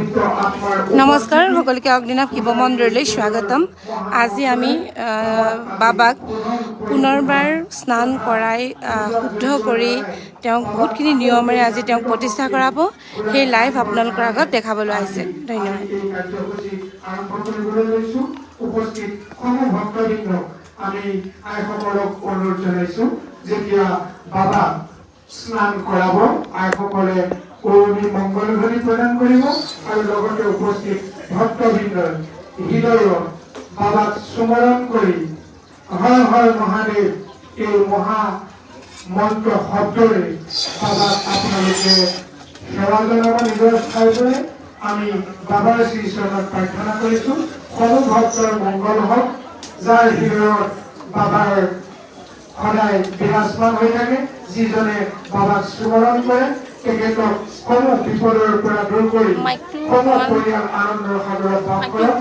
নমস্কাৰ সকলোকে অগ্নিনাভ শিৱ মন্দিৰলৈ স্বাগতম। আজি আমি বাবাক পুনৰবাৰ স্নান কৰাই শুদ্ধ কৰি তেওঁক বহুতখিনি নিয়মেৰে আজি তেওঁক প্ৰতিষ্ঠা কৰাব। সেই লাইভ আপোনালোকৰ আগত দেখাবলৈ আহিছে। ধন্যবাদ। আমি আইসকলক অনুৰোধ জনাইছো যেতিয়া বাবা স্নান কৰাব আইসকলে কৰুণী মংগল ধ্বনি প্ৰদান কৰিব আৰু লগতে উপস্থিত ভক্তবৃন্দৰ হৃদয়ত বাবাক স্মৰণ কৰি হৰ হৰ মহাদেৱ এই মহা মন্ত্ৰ শব্দৰে বাবাক আপোনালোকে সেৱা জনাব। নিজৰ ঠাইলৈ আমি বাবাৰ শ্ৰীচৰণত প্ৰাৰ্থনা কৰিছো সকলো ভক্তৰ মংগল হওক, যাৰ হৃদয়ত বাবাৰ সদায় বিৰাজমান হৈ থাকে, যিজনে বাবাক স্মৰণ কৰে তেখেতক কোনো বিপদৰ পৰা দূৰ কৰি কোনো পৰিয়াল আনন্দৰ সাগৰত বাস কৰক।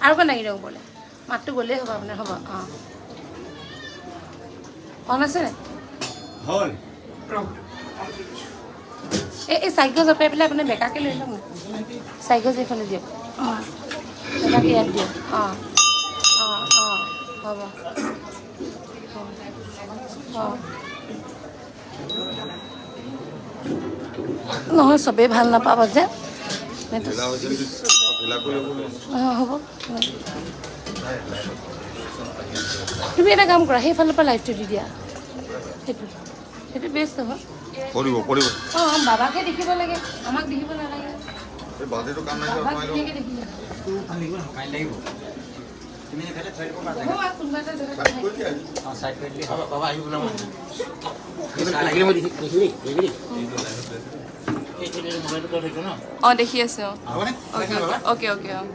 আৰু কোন লাগি দিয়ক বোলে মাতটো গ'লেই হ'ব আপোনাৰ হ'ব। অঁ অন আছে এই চাইকেল জপাই পেলাই আপুনি বেকাকে লৈ লওক না, চাইকেল এইফালে দিয়ক। অঁ বেকাকে ইয়াত দিয়ক। অঁ অঁ অঁ হ'ব। নহয় চবেই ভাল নাপাব যে হ'ব। তুমি এটা কাম কৰা, সেইফালৰ পৰা লাইটটো দি দিয়া, সেইটো বেষ্ট হ'ব। অঁ বাবাকে দেখিব লাগে, আমাক দেখিব নালাগে। অঁ দেখি আছে। অ'কে অ'কে অঁ।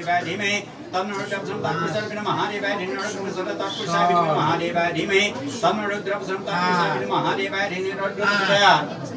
महादेवाय धीमहि तन्नो रुद्रं तन्नो महादेवाय धीमहि तत्पुरुषाय विद्महे महादेवाय धीमहि तन्नो रुद्रं तन्पुरुषाय विद्महे महादेवाय धीमहि रुद्रं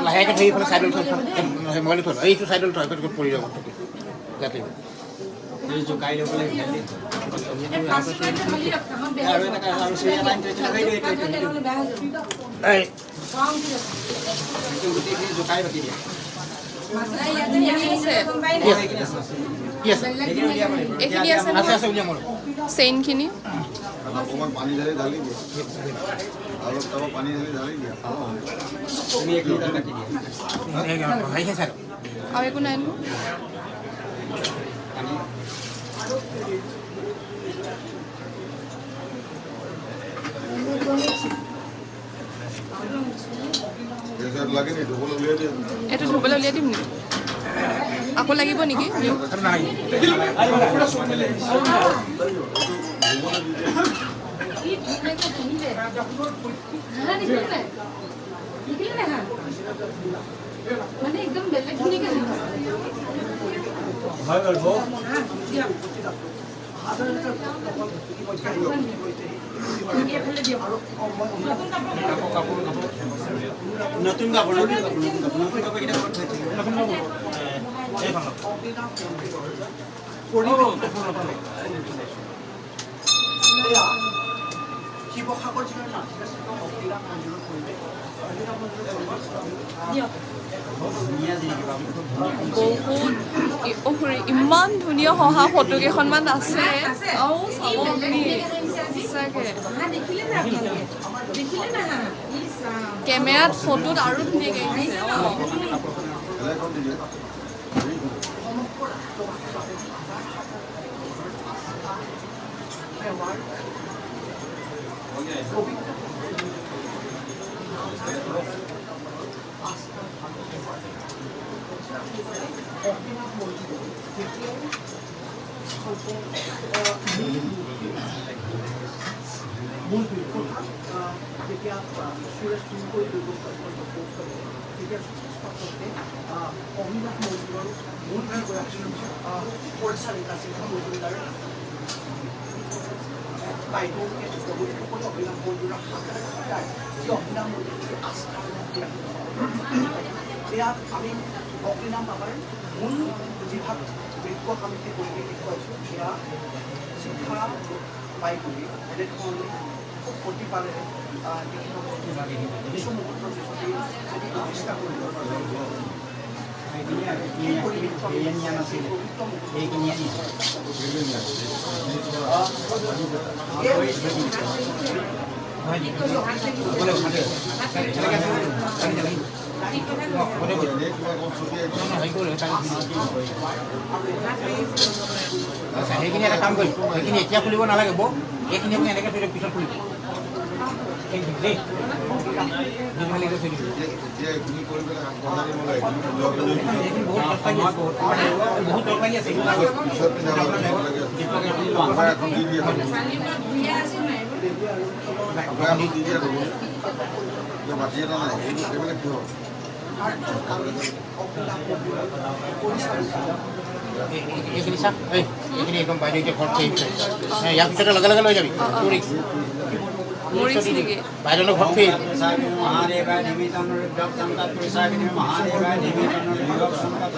লাহেকে ধৰি পেলাই চাইডল থৈ মোবাইল থৈ এইটো চাইডল থৈ পৰি যাব যাতে এই জোকাই লৈ পেলাই আৰু এটা আৰু সেই লাইন এই জোকাই বাকি দিয়া আছে উলিয়াম চেইনখিনি অকমান পানী ঢালি ঢালি দিয়ে অলপ অলপ পানী ঢালি ঢালি দিয়ে তুমি এক লিটাৰ কাটি দিয়া আৰু একো নাই লাগে নি ঢোকলা উলিয়াই দিয়ে এইটো ধুবলৈ উলিয়াই দিম নেকি আকৌ লাগিব নেকি মানে একদম বেলেগ ধুনীয়াকে হয় গ'ল বৌ নতুন কাপোৰ শিৱসাগৰ বহুত ইমান ধুনীয়া সহা ফটো কেইখনমান আছে কেমেৰাত ফটোত আৰু ধুনীয়াকৈ আহিছে যেতিয়া সুৰেশ গগৈ তেতিয়া অবিনাশ মজুমদাৰ মূল পৰিচালিকা আছিল মজুমদাৰ বাইদেউকে সকলো অবিনাশ মজুমদাৰ যি অবিনাশ মজুমদাৰ আস্থা ইয়াত আমি অগ্নিনাম বাবাৰ মূল যিভাগ বৃক্ষ সমিতি কৰি দেখুৱাইছোঁ সেয়া শিক্ষা বাইদেউ এনেধৰণে খুব প্ৰতিপালেৰে কিছু মুহূৰ্তৰ পিছতে যদি প্ৰতিষ্ঠা কৰিব সেইখিনি এটা কাম কৰিম সেইখিনি এতিয়া খুলিব নালাগে বৌ এইখিনি আপুনি এনেকৈ থৈ পিছত খুলিব দেই বহুত দৰকাৰী আছে বয়ামত দি দিয়া ৰ'ব মাটি এটা নাই এইবিলাক কিয় এইখিনি চাওক এইখিনি একদম বাইদেউ এতিয়া ঘৰত ফেৰি ইয়াৰ পিছতে লগে লগে লৈ যাবি মৰিছ নেকি বাইদেউলৈ ঘৰত ফেৰি মহাদেৱায় ধীমহি তন্নৰুদ্ৰং পুৰুষায় বিদ্মহে মহাদেৱায় ধীমহি তন্নৰুদ্ৰং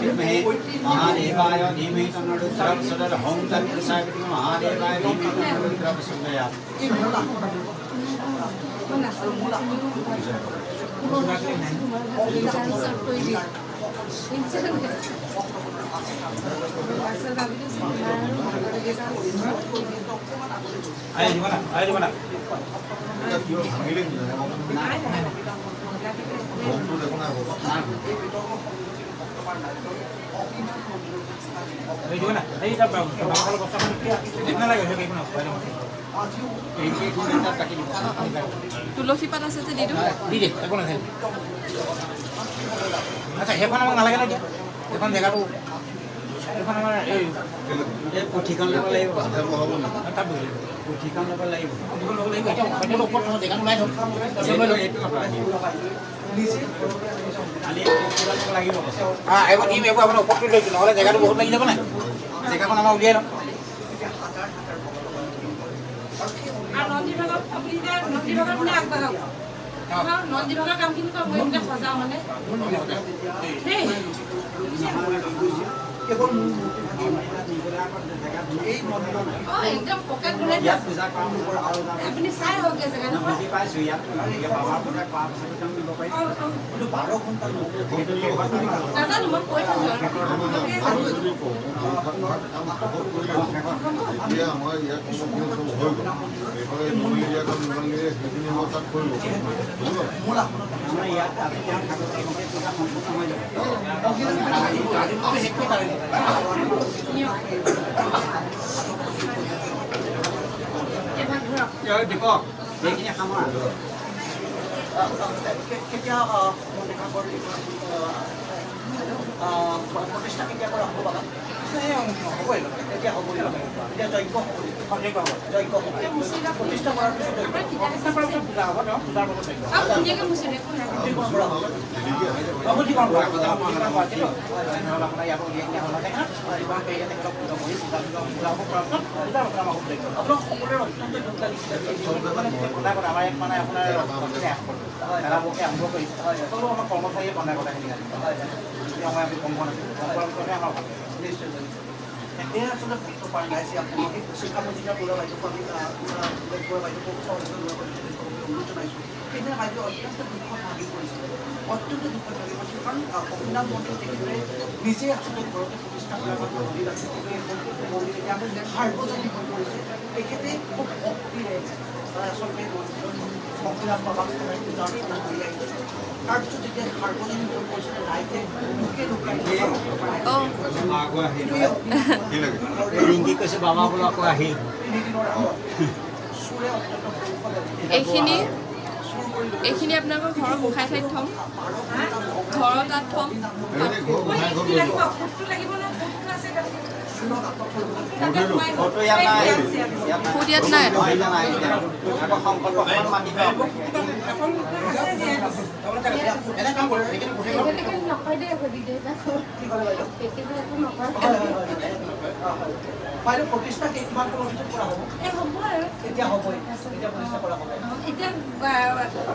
ধীমহি মহাদেৱায় ধীমহি তন্নৰুদ্ৰং হোম তৎপুरुषায় বিদ্মহে মহাদেৱায় ধীমহি তন্নৰুদ্ৰং প্রচোদয়াৎ কিয় ভাঙিলে হোমটো দেখোন নাই তুলসী পাত আছে যে দি দিওঁ দি দে একো নাথাকে আচ্ছা সেইখন আমাক নালাগে ন এতিয়া সেইখন জেগাটো সেইখন আমাৰ এই পুথিখন ল'ব লাগিব বাধা বহাব নেকি তাত বহি পুথিখন ল'ব লাগিব ল'ব লাগিব এতিয়া হয়তো ওপৰত নহয় জেগাটো নাই থওঁ এইটো খালি লাগিব এইবোৰ দিম এইবোৰ আপোনাৰ ওপৰটো লৈছোঁ নহ'লে জেগাটো বহুত লাগি যাব নাই জেগাখন আমাৰ উলিয়াই লওঁ নন্দীভাগৰ কামখিনি মই এইবিলাক সজাওঁ মানে দেই একদম পকেট বনাই ইয়াত পূজা কৰা আপুনি চাই হওকে জেগাটো বুজি পাইছোঁ ইয়াত বাবাৰ পূজা কৰা পাছত দিব পাৰিম নাজানো মই কৈ থৈছোঁ এতিয়া আমাৰ ইয়াত চব হৈ গ'ল এইফালে মহিলাক মিমাংগিৰি সেইখিনি মই তাত কৰিব আমাৰ ইয়াত পূজা সম্পূৰ্ণ হৈ যাব দীপক এইখিনি সামৰা কেতিয়া প্ৰতিষ্ঠা কেতিয়া কৰা হ'ব বাবা এতিয়া হ'ব এতিয়া যজ্ঞ হ'ব যজ্ঞ হ'ব প্ৰতিষ্ঠা কৰাৰ পিছত ধুনীয়াকৈ মুচি একো নাই কৰ্মচাৰীয়ে বনাই কথাখিনি আমি গম পোৱা নাছিলোঁ এতিয়া আচলতে ভক্ত পাই গাইছে আপুনি এই শিক্ষামন্ত্ৰীৰ পৰা বাইদেউক আমি বাইদেউক অনুৰোধ জনাইছোঁ সেইদিনা বাইদেউ অত্যন্ত দুখত ভাগি পৰিছিলে অত্যন্ত দুখত ভাগি পৰিছিল কাৰণ অগ্নিনাভ মন্দিৰ তেখেতে নিজে আচলতে ঘৰতে প্ৰতিষ্ঠা কৰা মন্দিৰ আছে মন্দিৰ এতিয়া সাৰ্বজনীন হৈ পৰিছে তেখেতে খুব ভক্তিৰে আচলতে অগ্নিনাভ বাবাক পূজাৰ কৰি আহিছে তাৰপিছত যেতিয়া সাৰ্বজনীন হৈ পৰিছিলে ৰাইজে লোকে ৰিংকি কৈছে বাবা বোলো আকৌ আহিল এইখিনি আপোনালোকৰ ঘৰৰ গোঁসাই ঠাইত থ'ম ঘৰৰ তাত থ'ম ফটো ইয়াত নাই ফুট ইয়াত নাই আকৌ সংকল্প মাতি বাইদেউ প্ৰতিষ্ঠা কিমান সময়ৰ ভিতৰত কৰা হ'ব এতিয়া হ'বই এতিয়া প্ৰতিষ্ঠা কৰা হ'ব এতিয়া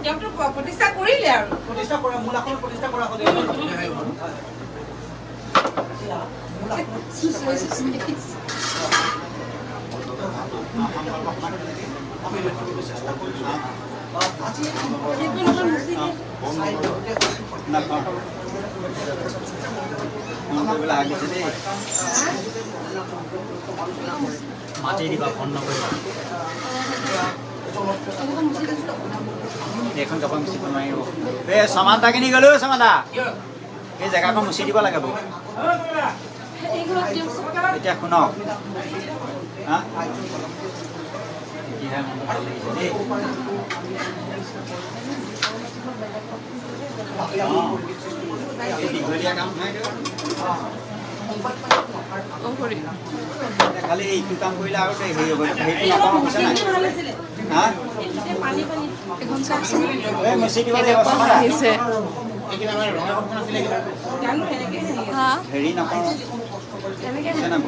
তেওঁতো প্ৰতিষ্ঠা কৰিলে আৰু প্ৰতিষ্ঠা কৰা মূলাখনত প্ৰতিষ্ঠা কৰা হ'ব আহিছে দেই মাতি দিবা ফোন নকৰিবা এইখন কাপোৰ মুচিব নোৱাৰিব এই সমানতা কিনি গ'লো সমানতা এই জেগাখন মুচি দিব লাগে বৌ এতিয়া শুনক হা এতিয়াহে মনটো ভাল লাগিছে দেই এই দীঘলীয়া কাম নহয় অংকুৰি খালি এইটো কাম কৰিলে আৰু হেৰি হ'ব সেইটো নকওঁ বুজিছা নাই হা এখন চাওকচোন এই মচি দিব লাগিব কেনেকুৱা আহিছে এইখিনি আমাৰ ৰঙা কাপোৰখন আছিলে হা হেৰি নকওঁ বুজিছা নাই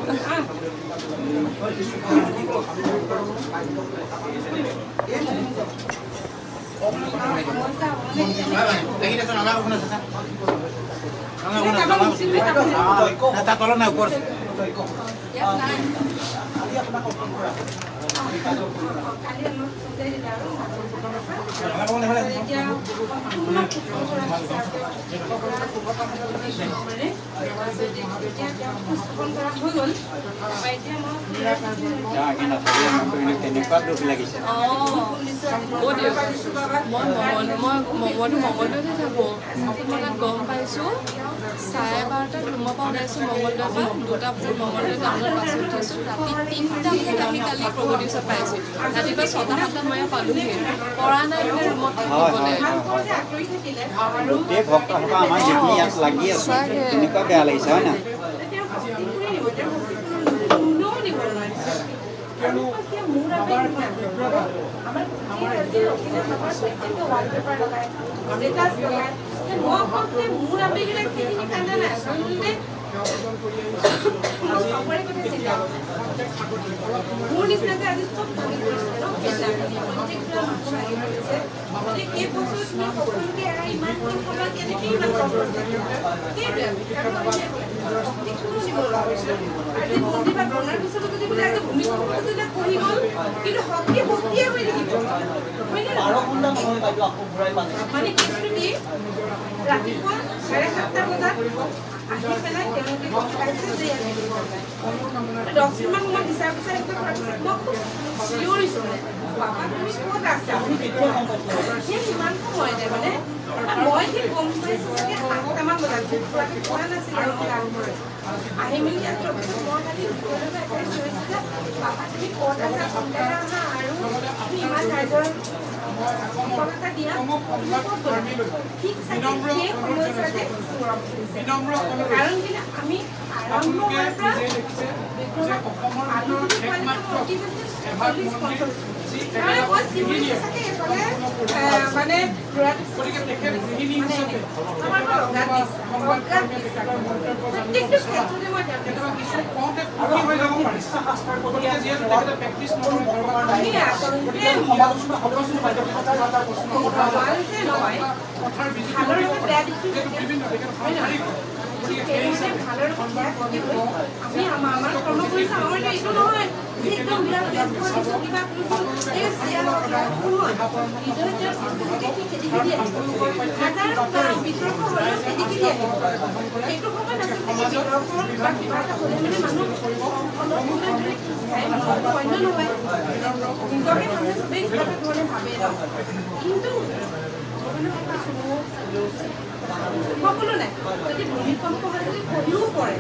এইখিনি আছে ৰঙা কাপোৰখন আছে তাৰ তলত নাই ওপৰত আছে ইয়াত নাই আজি আপোনাক অৰ্পণ কৰা তেনেকুৱা দুখ লাগিছে মমতো মংগলদৈতে থাকোঁ মই তাত গম পাইছোঁ 12:30 ৰুমৰ পৰা ওলাইছোঁ মংগলদৈৰ পৰা 2টা বজাত মংগলদৈ টাউনত বাছত উঠিছোঁ ৰাতি 3টা বজাত আমি কালি প্ৰগতিছত পাইছোঁ ৰাতিপুৱা 6-7 মই পালোহি পৰা নাই মানে ৰুমত থাকিবলৈ গোটেই ভক্তসকল আমাৰ যিখিনি ইয়াত লাগি আছে তেনেকুৱা বেয়া লাগিছে হয় নাই মোৰ নিচিনাকে আজি চব কিন্তু শক্তি শক্তিয়ে হৈ থাকিব মানে কেছটো কি ৰাতিপুৱা 7:30 বজাত আহি পেলাই তেওঁলোকে গম পাইছে যে 10 মিনিটমান মই বিচাৰ পিছত একদম মই খুব চিঞৰিছোঁ মানে বাবা তুমি ক'ত আছা সেই সিমান সময়তে মানে মই ঠিক গম পাইছোঁ চাগে 8টামান বজাত পোৱা নাছিলোঁ আহি মেলি ইয়াত পিছত মই খালি এটাই চিঞৰিছোঁ যে বাবা তুমি ক'ত আছা সোনকালে আহা আৰু তুমি ইমান ৰাইজৰ সফলতা দিয়া ঠিক চাগে সেই সময়ছোৱাতে কাৰণ কিনে আমি আৰম্ভ হোৱাৰ পৰা মানে প্ৰত্যেকটো ক্ষেত্ৰতে মই আমি আমাৰ কৰ্ম কৰিছোঁ আমাৰ এইটো নহয় যে একদম বিৰাট কিবা বিতৰ্ক হ'লেও খেদি খেদি আহিব সেইটো সময়ত আচলতে বিতৰ্ক বা কিবা এটা হ'লে মানে মানুহ অন্য নহয় নিজকে মানুহে চবেই কিবা এটা ধৰণে ভাবে ন কিন্তু সকলো নাই যদি ভূমিকম্প হয় যদি খহিও পৰে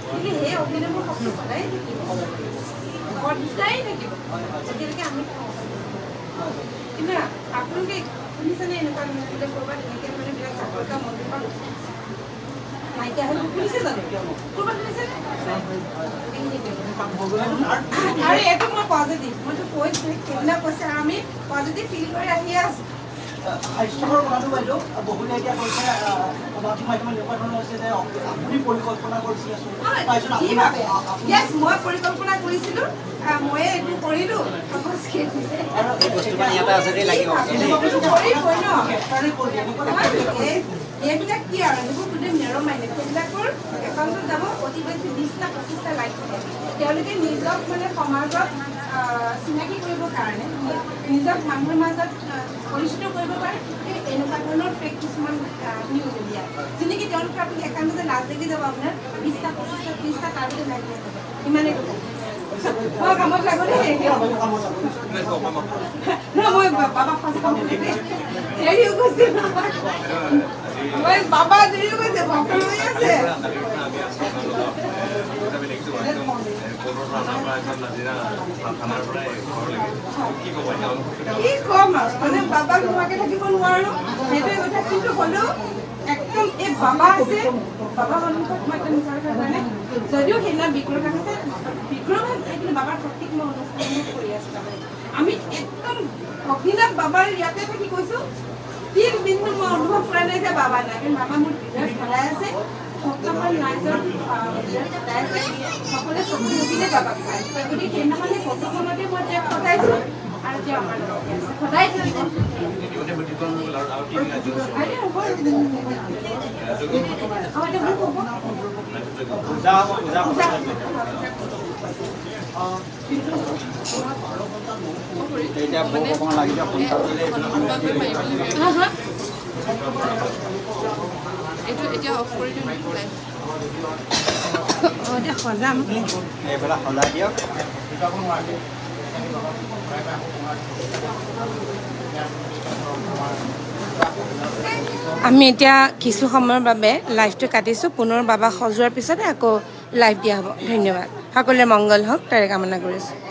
গতিকে সেই অগ্নিদেৱৰ শক্তি সদায় থাকিব সদায় থাকিব যেতিয়ালৈকে আমি কিন্তু আপোনালোকে শুনিছেনে এনেকুৱা বোলে ক'ৰবাত এনেকৈ মানে বিৰাট চাকৰিকা মন্দিৰ পৰা নাইকিয়া হৈ শুনিছে জানো ক'ৰবাত শুনিছেনে আৰু এইটো মই পজিটিভ মইতো কৈছোঁ সেইবিলাক কৈছে আৰু আমি পজিটিভ ফিল কৰি আহিয়ে আছোঁ স্বাস্থ্যকৰ কথাটো বাইদেউ বহুতে এতিয়া কৈছে সামাজিক মাধ্যমত এনেকুৱা ধৰণৰ হৈছে যে আপুনি পৰিকল্পনা কৰিছিলে মই পৰিকল্পনা কৰিছিলোঁ ময়ে এইটো কৰিলোঁ এইবিলাক কি আৰু সেইবোৰ গোটেই নেৰ' মাইণ্ডেড সেইবিলাকৰ একাউণ্টত যাব অতি বেছি 20-25টা লাইক থাকে তেওঁলোকে নিজক মানে সমাজত চিনাকি কৰিবৰ কাৰণে নিজক মানুহৰ মাজত পৰিচিত কৰিব পাৰে সেই এনেকুৱা ধৰণৰ ফেক কিছুমান নিউজ উলিয়ায় যেনেকৈ তেওঁলোকে আপুনি একাউণ্টতে লাজ দেখি যাব আপোনাৰ 20-25টা তাৰপিছত লাইক থাকে ইমানেই কথা মই কামত লাগো দেই মই বাবা ফাৰ্ষ্ট দেৰিও গৈছে মই বাবা দেৰিও গৈছে ভক্ত হৈ আছে কি কম মানে বাবাক নোহোৱাকৈ থাকিব নোৱাৰো সেইটোৱে কথা কিন্তু হ'লেও একদম এই বাবা আছে বাবা সন্মুখত মই এটা মিছাৰ কাৰণে যদিও সেইদিনা বিগ্ৰহ আছে বিগ্ৰহ কিন্তু বাবাৰ প্ৰত্যেক মই অনুষ্ঠান কৰি আছোঁ তাৰমানে আমি একদম অভিনৱ বাবাৰ ইয়াতে থাকি কৈছোঁ তিন বিন্দু মই অনুভৱ কৰা নাই যে বাবা নাই কিন্তু বাবা মোৰ হৃদয়ত সদায় আছে সপ্তাহৰ ৰাইজৰ সদায় আছে সকলোৱে চকু নদিলে বাবাক পায় গতিকে সেইদিনাখনে ফটোখনতে মই তেওঁক সজাইছোঁ আৰু তেওঁ আমাৰ লগতে আছে সদায় এতিয়া ভোগ অকণমান লাগি যাওক এইটো এতিয়া অফ কৰি দিওঁ এতিয়া সজাম এইবিলাক সজাই দিয়ক আমি এতিয়া কিছু সময়ৰ বাবে লাইভটো কাটিছোঁ পুনৰ বাবা সজোৱাৰ পিছতে আকৌ লাইভ দিয়া হ'ব ধন্যবাদ সকলোৰে মংগল হওক তাৰে কামনা কৰিছোঁ